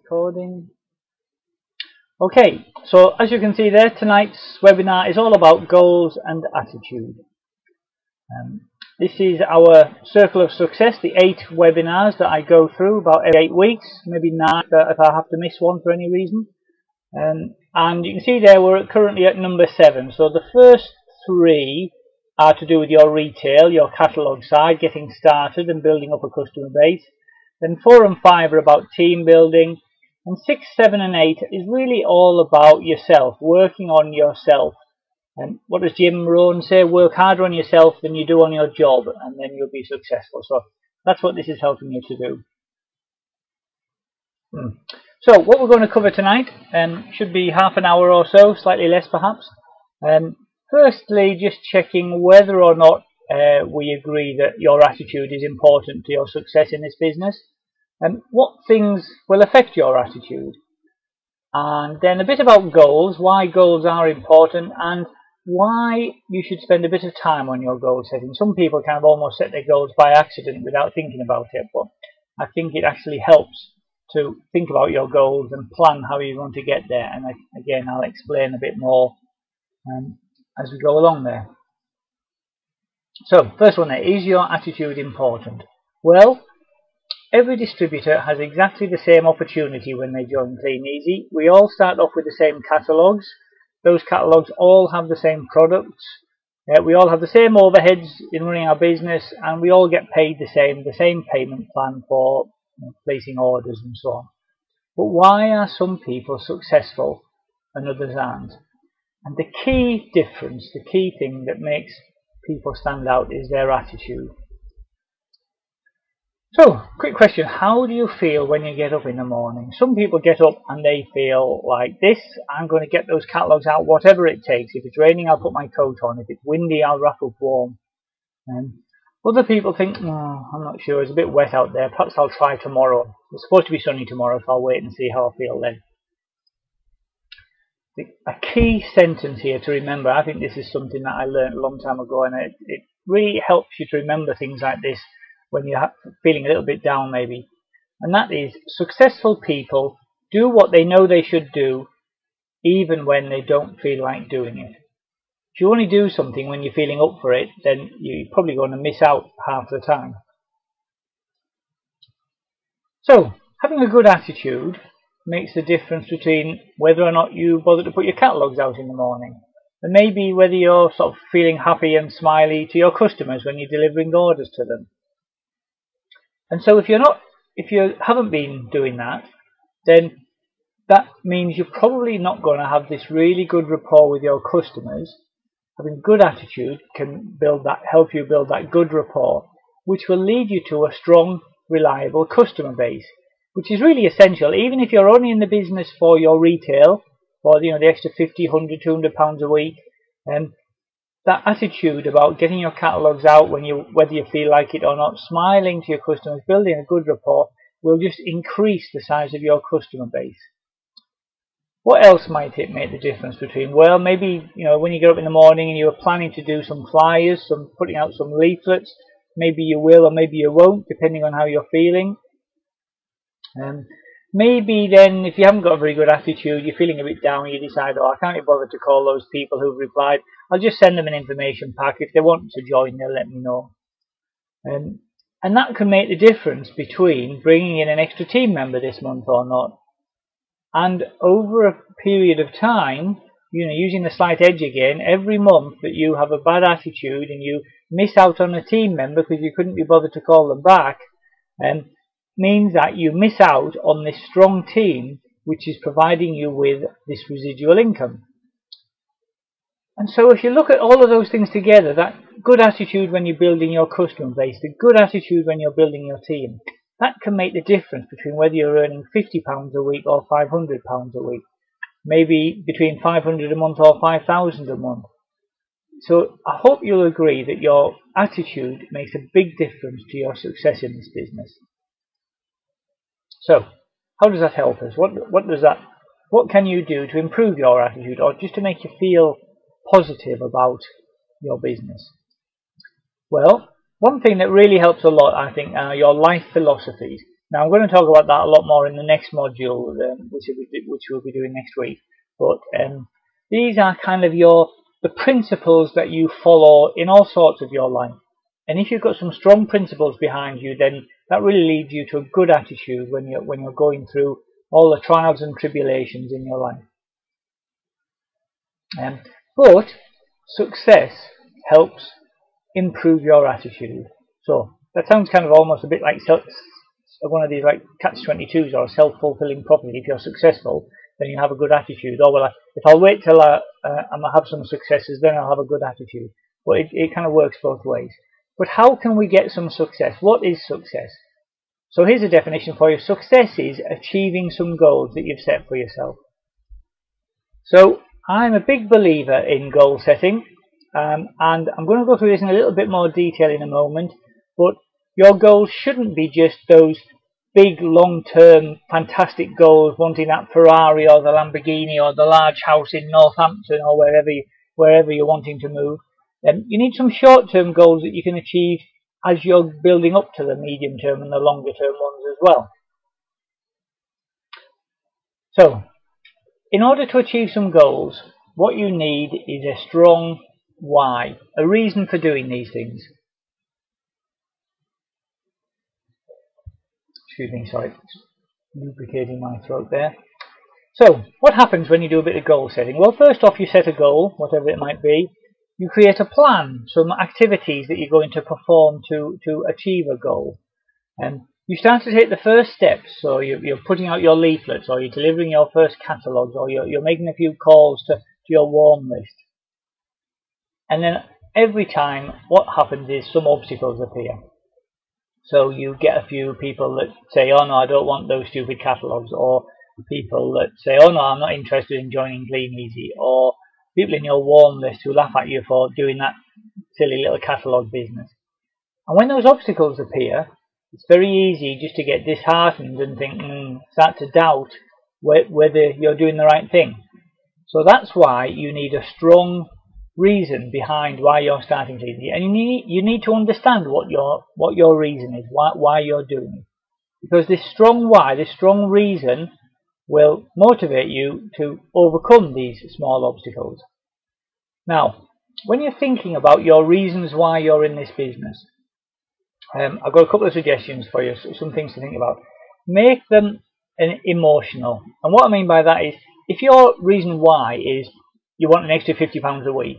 Recording. Okay, so as you can see there, tonight's webinar is all about goals and attitude. This is our circle of success, the 8 webinars that I go through about every 8 weeks, maybe 9 if I have to miss one for any reason. And you can see there we're currently at number 7. So the first 3 are to do with your retail, your catalogue side, getting started and building up a customer base. Then 4 and 5 are about team building, and 6, 7 and 8 is really all about yourself, working on yourself. And what does Jim Rohn say? Work harder on yourself than you do on your job, and then you'll be successful. So that's what this is helping you to do. So what we're going to cover tonight should be half an hour or so, slightly less perhaps. Firstly, just checking whether or not we agree that your attitude is important to your success in this business, and what things will affect your attitude. And then a bit about goals, why goals are important, and why you should spend a bit of time on your goal setting. Some people kind of almost set their goals by accident without thinking about it, but I think it actually helps to think about your goals and plan how you're going to get there. And again, I'll explain a bit more as we go along there. So, first one there, is your attitude important? Well, every distributor has exactly the same opportunity when they join Kleeneze. We all start off with the same catalogues. Those catalogues all have the same products. We all have the same overheads in running our business, and we all get paid the same payment plan for placing orders and so on. But why are some people successful and others aren't? And the key difference, the key thing that makes people stand out is their attitude. So, quick question, how do you feel when you get up in the morning? Some people get up and they feel like this: I'm going to get those catalogues out whatever it takes. If it's raining, I'll put my coat on. If it's windy, I'll wrap up warm. Other people think, oh, I'm not sure, it's a bit wet out there, perhaps I'll try tomorrow. It's supposed to be sunny tomorrow, so I'll wait and see how I feel then. A key sentence here to remember, I think this is something that I learned a long time ago, and it really helps you to remember things like this when you're feeling a little bit down maybe. And that is, successful people do what they know they should do even when they don't feel like doing it. If you only do something when you're feeling up for it, then you're probably going to miss out half the time. So, having a good attitude makes the difference between whether or not you bother to put your catalogues out in the morning, and maybe whether you're sort of feeling happy and smiley to your customers when you're delivering orders to them. And so if you haven't been doing that, then that means you're probably not going to have this really good rapport with your customers. Having good attitude can help you build that good rapport, which will lead you to a strong, reliable customer base, which is really essential. Even if you're only in the business for your retail, for the extra 50, 100, 200 pounds a week, that attitude about getting your catalogues out whether you feel like it or not, smiling to your customers, building a good rapport, will just increase the size of your customer base. What else might it make the difference between? Well, maybe when you get up in the morning and you're planning to do some flyers, putting out some leaflets, maybe you will or maybe you won't, depending on how you're feeling. Maybe then, if you haven't got a very good attitude, you're feeling a bit down, you decide, oh, I can't be bothered to call those people who've replied. I'll just send them an information pack. If they want to join, they'll let me know. And that can make the difference between bringing in an extra team member this month or not. And over a period of time, using the slight edge again, every month that you have a bad attitude and you miss out on a team member because you couldn't be bothered to call them back, means that you miss out on this strong team which is providing you with this residual income. And so if you look at all of those things together, that good attitude when you're building your customer base, the good attitude when you're building your team, that can make the difference between whether you're earning £50 a week or £500 a week, maybe between 500 a month or 5,000 a month. So I hope you'll agree that your attitude makes a big difference to your success in this business. So, how does that help us? What can you do to improve your attitude, or just to make you feel positive about your business? Well, one thing that really helps a lot, I think, are your life philosophies. Now I'm going to talk about that a lot more in the next module, which we'll be doing next week. But these are kind of the principles that you follow in all sorts of your life. And if you've got some strong principles behind you, then that really leads you to a good attitude when you're going through all the trials and tribulations in your life. But success helps improve your attitude. So that sounds kind of almost a bit like one of these like catch-22s or a self-fulfilling prophecy. If you're successful, then you have a good attitude. Or well, if I'll wait till I have some successes, then I'll have a good attitude. But it kind of works both ways. But how can we get some success? What is success? So here's a definition for you. Success is achieving some goals that you've set for yourself. So I'm a big believer in goal setting, and I'm going to go through this in a little bit more detail in a moment. But your goals shouldn't be just those big, long-term, fantastic goals, wanting that Ferrari or the Lamborghini or the large house in Northampton or wherever you're wanting to move. You need some short-term goals that you can achieve as you're building up to the medium-term and the longer-term ones as well. So, in order to achieve some goals, what you need is a strong why, a reason for doing these things. Excuse me, sorry, lubricating my throat there. So, what happens when you do a bit of goal setting? Well, first off, you set a goal, whatever it might be. You create a plan, some activities that you're going to perform to achieve a goal. And you start to take the first steps, so you're putting out your leaflets, or you're delivering your first catalogues, or you're making a few calls to your warm list. And then every time, what happens is some obstacles appear. So you get a few people that say, oh no, I don't want those stupid catalogues, or people that say, oh no, I'm not interested in joining Kleeneze, or people in your warm list who laugh at you for doing that silly little catalogue business. And when those obstacles appear, it's very easy just to get disheartened and think, start to doubt whether you're doing the right thing. So that's why you need a strong reason behind why you're starting to, and you need to understand what your reason is, why you're doing it. Because this strong why, this strong reason, will motivate you to overcome these small obstacles. Now, when you're thinking about your reasons why you're in this business, I've got a couple of suggestions for you, some things to think about. Make them emotional. And what I mean by that is, if your reason why is you want an extra £50 a week,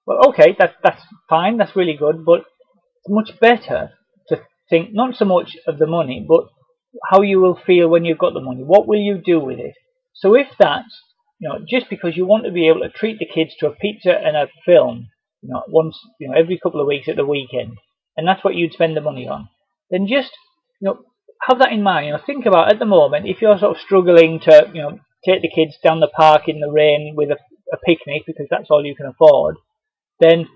well, okay, that's fine, that's really good, but it's much better to think not so much of the money, but how you will feel when you've got the money. What will you do with it? So if that's, just because you want to be able to treat the kids to a pizza and a film, once, every couple of weeks at the weekend, and that's what you'd spend the money on, then just, have that in mind. Think about, at the moment, if you're sort of struggling to, take the kids down the park in the rain with a picnic because that's all you can afford, then,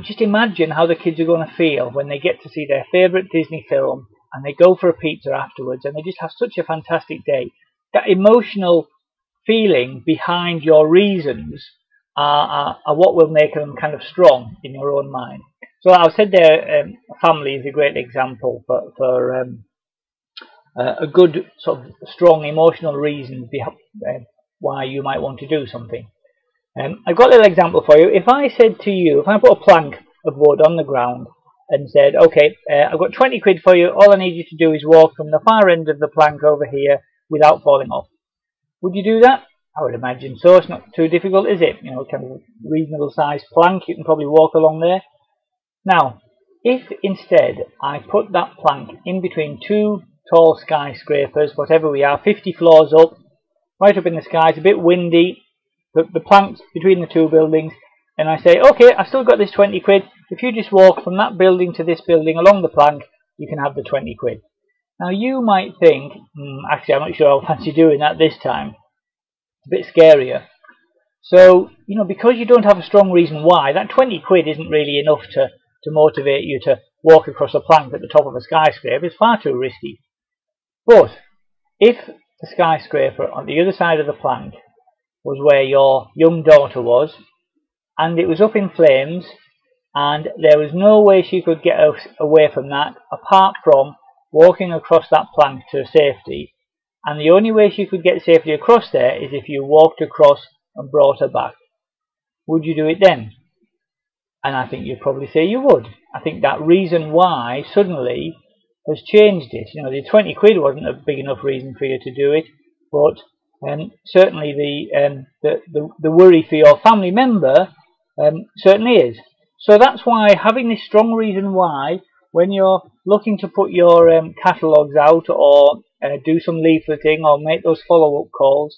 just imagine how the kids are going to feel when they get to see their favourite Disney film and they go for a pizza afterwards and they just have such a fantastic day. That emotional feeling behind your reasons are what will make them kind of strong in your own mind. So I've said there, family is a great example for a good sort of strong emotional reason why you might want to do something. I've got a little example for you. If I said to you, if I put a plank of wood on the ground and said, okay, I've got 20 quid for you, all I need you to do is walk from the far end of the plank over here without falling off. Would you do that? I would imagine so. It's not too difficult, is it? Kind of a reasonable sized plank, you can probably walk along there. Now, if instead I put that plank in between two tall skyscrapers, whatever we are, 50 floors up, right up in the sky, it's a bit windy, the plank's between the two buildings, and I say, okay, I've still got this 20 quid, if you just walk from that building to this building along the plank, you can have the 20 quid. Now you might think, actually I'm not sure I'll fancy doing that this time. It's a bit scarier. So, because you don't have a strong reason why, that 20 quid isn't really enough to motivate you to walk across a plank at the top of a skyscraper. It's far too risky. But if the skyscraper on the other side of the plank was where your young daughter was, and it was up in flames, and there was no way she could get away from that apart from walking across that plank to safety, and the only way she could get safely across there is if you walked across and brought her back. Would you do it then? And I think you'd probably say you would. I think that reason why suddenly has changed it. You know, the 20 quid wasn't a big enough reason for you to do it, but certainly the worry for your family member certainly is. So that's why having this strong reason why, when you're looking to put your catalogues out or do some leafleting or make those follow-up calls,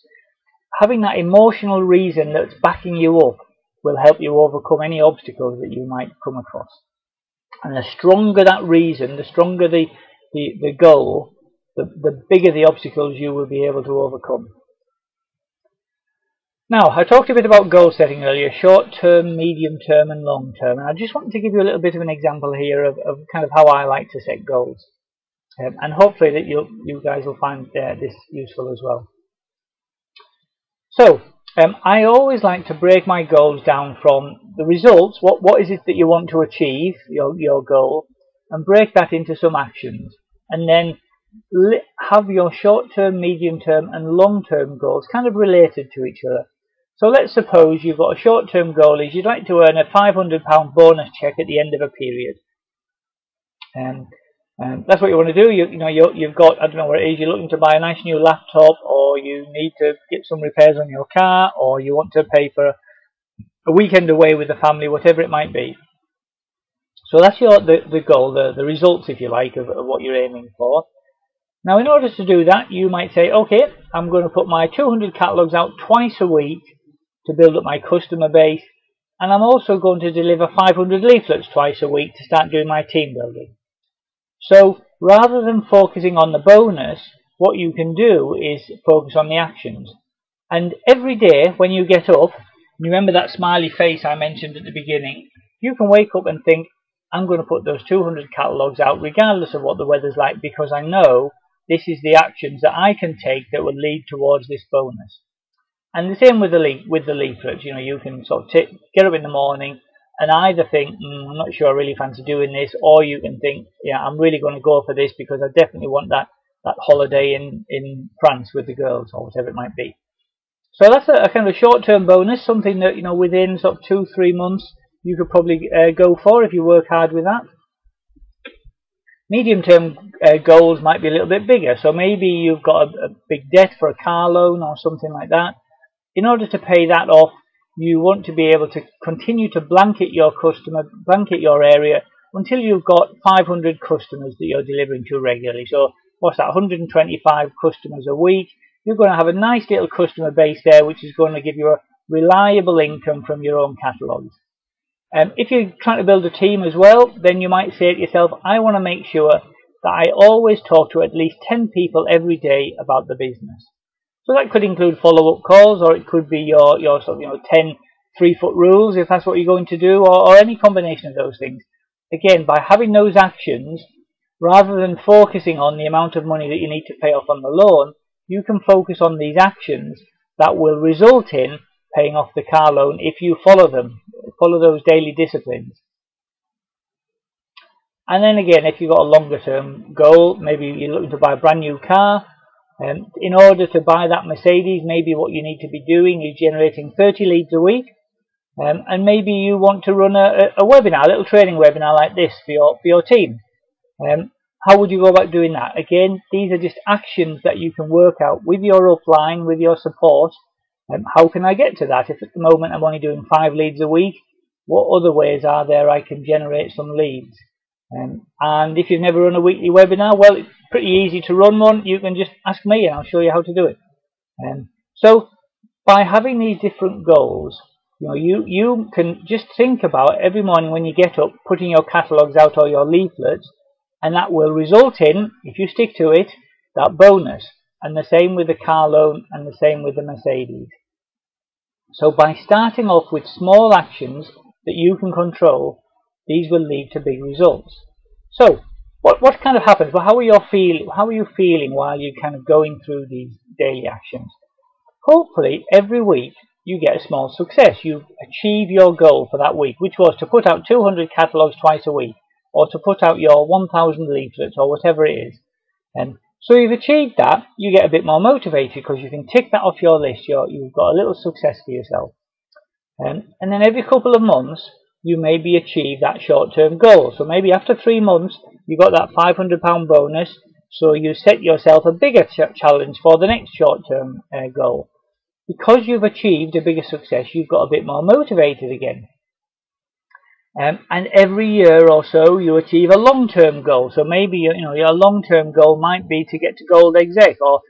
having that emotional reason that's backing you up will help you overcome any obstacles that you might come across. And the stronger that reason, the stronger the goal, the bigger the obstacles you will be able to overcome. Now, I talked a bit about goal setting earlier, short term, medium term and long term, and I just wanted to give you a little bit of an example here of kind of how I like to set goals. And hopefully that you guys will find this useful as well. So, I always like to break my goals down from the results, what is it that you want to achieve, your goal, and break that into some actions. And then have your short-term, medium-term and long-term goals kind of related to each other. So let's suppose you've got a short-term goal is you'd like to earn a £500 bonus check at the end of a period. That's what you want to do. You've got, I don't know what it is, you're looking to buy a nice new laptop, or you need to get some repairs on your car, or you want to pay for a weekend away with the family, whatever it might be. So that's the goal, the results, if you like, of what you're aiming for. Now, in order to do that, you might say, okay, I'm going to put my 200 catalogues out twice a week to build up my customer base, and I'm also going to deliver 500 leaflets twice a week to start doing my team building. So rather than focusing on the bonus, what you can do is focus on the actions. And every day when you get up, remember that smiley face I mentioned at the beginning, you can wake up and think, I'm going to put those 200 catalogues out regardless of what the weather's like, because I know this is the actions that I can take that will lead towards this bonus. And the same with the leaflets. You can sort of get up in the morning and either think, I'm not sure I really fancy doing this, or you can think, yeah, I'm really going to go for this because I definitely want that holiday in France with the girls, or whatever it might be. So that's a kind of short-term bonus, something that within sort of 2-3 months you could probably go for if you work hard with that. Medium-term goals might be a little bit bigger, so maybe you've got a big debt for a car loan or something like that. In order to pay that off, you want to be able to continue to blanket your customer, blanket your area until you've got 500 customers that you're delivering to regularly. So what's that, 125 customers a week? You're going to have a nice little customer base there, which is going to give you a reliable income from your own catalogues. If you're trying to build a team as well, then you might say to yourself, I want to make sure that I always talk to at least 10 people every day about the business. So that could include follow-up calls, or it could be your sort of 10 3-foot rules if that's what you're going to do, or any combination of those things. Again, by having those actions, rather than focusing on the amount of money that you need to pay off on the loan, you can focus on these actions that will result in paying off the car loan if you follow those daily disciplines. And then again, if you've got a longer term goal, maybe you're looking to buy a brand new car, in order to buy that Mercedes, maybe what you need to be doing is generating 30 leads a week, and maybe you want to run a webinar, a little training webinar like this for your team. How would you go about doing that? Again, these are just actions that you can work out with your upline, with your support. How can I get to that? If at the moment I'm only doing 5 leads a week, what other ways are there I can generate some leads? And if you've never run a weekly webinar, well, it's pretty easy to run one. You can just ask me and I'll show you how to do it. So by having these different goals, you can just think about every morning when you get up, putting your catalogues out or your leaflets, and that will result in, if you stick to it, that bonus. And the same with the car loan, and the same with the Mercedes. So by starting off with small actions that you can control, these will lead to big results. So what kind of happens? Well, how are you feeling while you're kind of going through these daily actions? Hopefully every week you get a small success. You achieve your goal for that week, which was to put out 200 catalogues twice a week. or to put out your 1,000 leaflets or whatever it is. So you've achieved that, you get a bit more motivated because you can tick that off your list. You've got a little success for yourself. And then every couple of months you maybe achieve that short-term goal. So maybe after 3 months you got that £500 bonus, so you set yourself a bigger challenge for the next short-term goal. Because you've achieved a bigger success, you've got a bit more motivated again. And every year or so you achieve a long-term goal. So maybe your long-term goal might be to get to gold exec, or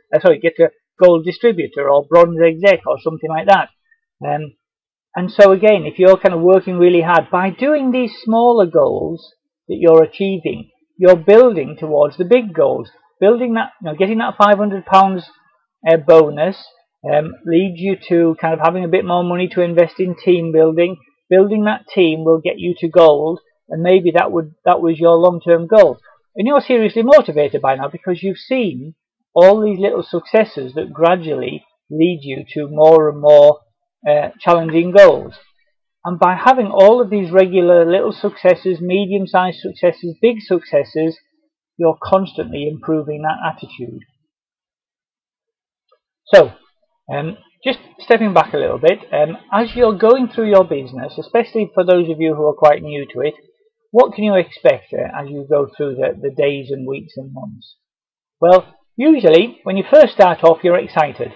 get to gold distributor or bronze exec or something like that. And so again, if you're kind of working really hard, by doing these smaller goals that you're achieving, you're building towards the big goals. Building that, getting that £500 bonus leads you to kind of having a bit more money to invest in team building. Building that team will get you to gold, and maybe that was your long-term goal. And you're seriously motivated by now because you've seen all these little successes that gradually lead you to more and more challenging goals. And by having all of these regular little successes, medium-sized successes, big successes, you're constantly improving that attitude. So, just stepping back a little bit, as you're going through your business, especially for those of you who are quite new to it, what can you expect as you go through the days and weeks and months? Well, usually when you first start off, you're excited.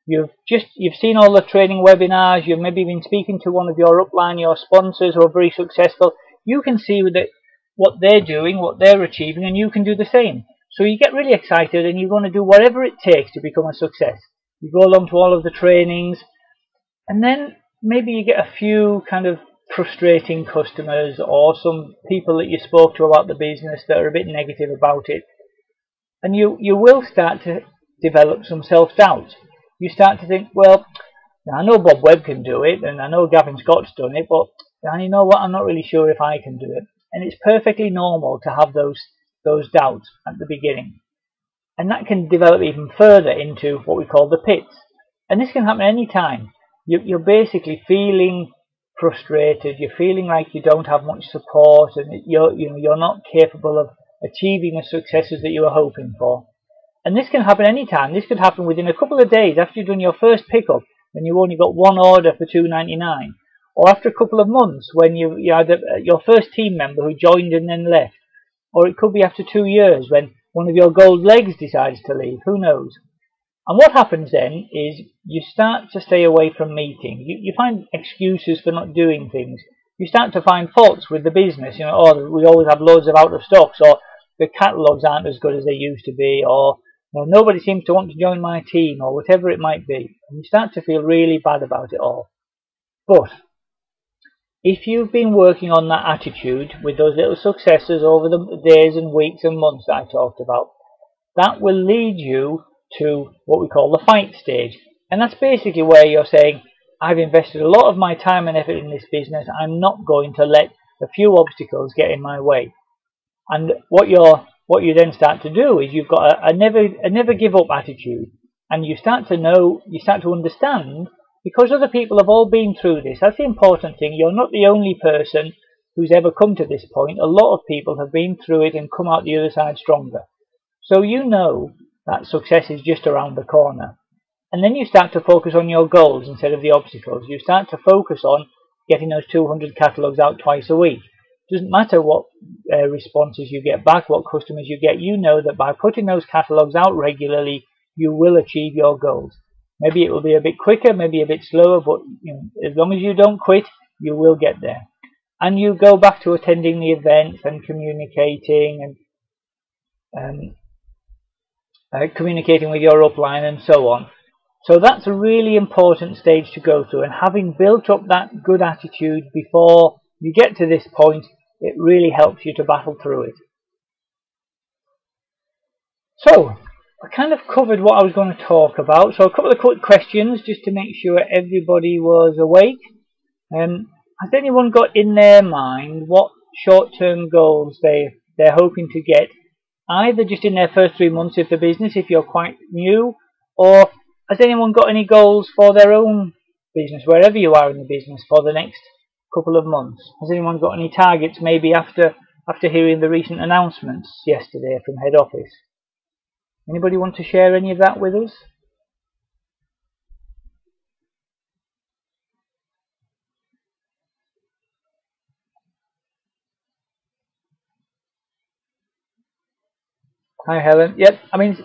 You've seen all the training webinars, you've maybe been speaking to one of your upline, your sponsors who are very successful. You can see what they're doing, what they're achieving, and you can do the same. So you get really excited and you're going to do whatever it takes to become a success. You go along to all of the trainings, and then maybe you get a few kind of frustrating customers or some people that you spoke to about the business that are a bit negative about it. And you will start to develop some self-doubt. You start to think, well, I know Bob Webb can do it, and I know Gavin Scott's done it, but you know what, I'm not really sure if I can do it. And it's perfectly normal to have those doubts at the beginning. And that can develop even further into what we call the pits. And this can happen any time. You're basically feeling frustrated, you're feeling like you don't have much support, and you're not capable of achieving the successes that you were hoping for. And this can happen any time. This could happen within a couple of days after you've done your first pickup and you've only got one order for $2.99, or after a couple of months when you had your first team member who joined and then left, or it could be after 2 years when one of your gold legs decides to leave. Who knows? And what happens then is you start to stay away from meetings. You find excuses for not doing things. You start to find faults with the business. Oh, we always have loads of out of stocks, or the catalogues aren't as good as they used to be, or nobody seems to want to join my team, or whatever it might be. And you start to feel really bad about it all. But if you've been working on that attitude with those little successes over the days and weeks and months that I talked about, that will lead you to what we call the fight stage. And that's basically where you're saying, I've invested a lot of my time and effort in this business, I'm not going to let a few obstacles get in my way. And what you then start to do is you've got a never give up attitude, and you start to understand, because other people have all been through this. That's the important thing. You're not the only person who's ever come to this point. A lot of people have been through it and come out the other side stronger. So you know that success is just around the corner. And then you start to focus on your goals instead of the obstacles. You start to focus on getting those 200 catalogues out twice a week. Doesn't matter what responses you get back, what customers you get. You know that by putting those catalogues out regularly, you will achieve your goals. Maybe it will be a bit quicker, maybe a bit slower, but as long as you don't quit, you will get there. And you go back to attending the events and communicating and communicating with your upline and so on. So that's a really important stage to go through. And having built up that good attitude before you get to this point, it really helps you to battle through it. So, I kind of covered what I was going to talk about. So a couple of quick questions just to make sure everybody was awake. Has anyone got in their mind what short-term goals they're hoping to get, either just in their first 3 months of the business if you're quite new, or has anyone got any goals for their own business, wherever you are in the business, for the next couple of months? Has anyone got any targets maybe after after hearing the recent announcements yesterday from head office? Anybody want to share any of that with us? Hi Helen. Yep, I mean,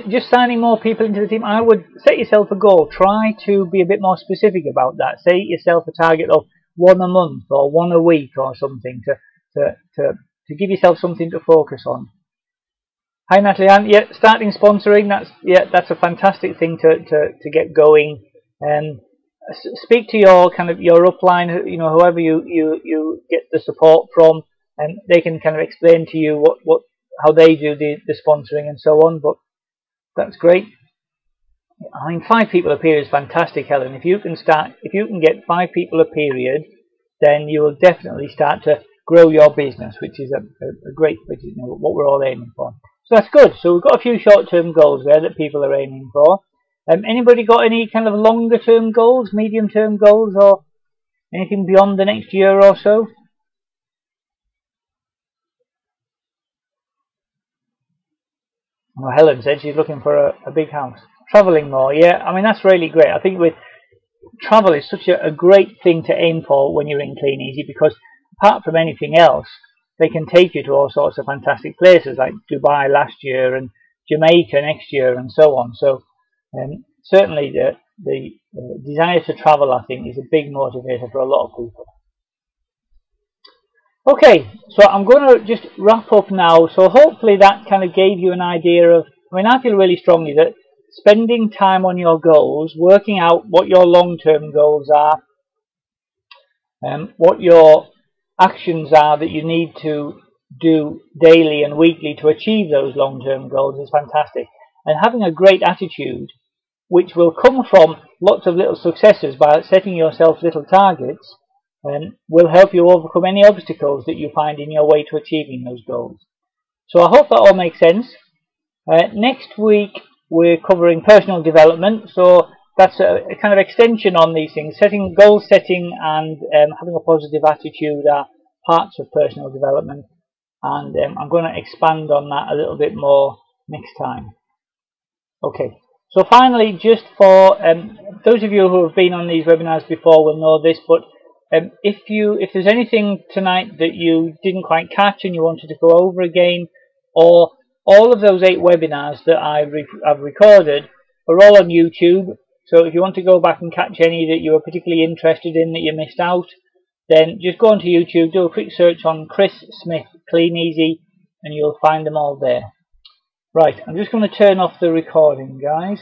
just signing more people into the team, I would set yourself a goal. Try to be a bit more specific about that. Set yourself a target of one a month or one a week or something to give yourself something to focus on. Hi Natalie Ann. Yeah, starting sponsoring. That's a fantastic thing to get going. Speak to your upline. You know, whoever you get the support from, and they can kind of explain to you how they do the sponsoring and so on. But that's great. I mean, 5 people a period is fantastic, Helen. If you can get 5 people a period, then you will definitely start to grow your business, which is a great, what we're all aiming for. So that's good. So we've got a few short-term goals there that people are aiming for. Anybody got any kind of longer-term goals, medium-term goals, or anything beyond the next year or so? Well, Helen said she's looking for a big house. Travelling more, yeah. I mean, that's really great. I think travel is such a great thing to aim for when you're in Kleeneze, because apart from anything else, they can take you to all sorts of fantastic places like Dubai last year and Jamaica next year and so on. So certainly the desire to travel, I think, is a big motivator for a lot of people. Okay, so I'm going to just wrap up now. So hopefully that kind of gave you an idea of, I mean, I feel really strongly that spending time on your goals, working out what your long-term goals are, what your actions are that you need to do daily and weekly to achieve those long-term goals is fantastic. And having a great attitude, which will come from lots of little successes by setting yourself little targets, will help you overcome any obstacles that you find in your way to achieving those goals. So I hope that all makes sense. Next week we're covering personal development, so that's a kind of extension on these things. Goal setting and having a positive attitude are parts of personal development, and I'm going to expand on that a little bit more next time. Okay, so finally, just for those of you who have been on these webinars before will know this, but if there's anything tonight that you didn't quite catch and you wanted to go over again, or all of those 8 webinars that I've recorded are all on YouTube. So if you want to go back and catch any that you were particularly interested in that you missed out, then just go onto YouTube, do a quick search on Chris Smith Kleeneze, and you'll find them all there. Right, I'm just going to turn off the recording, guys.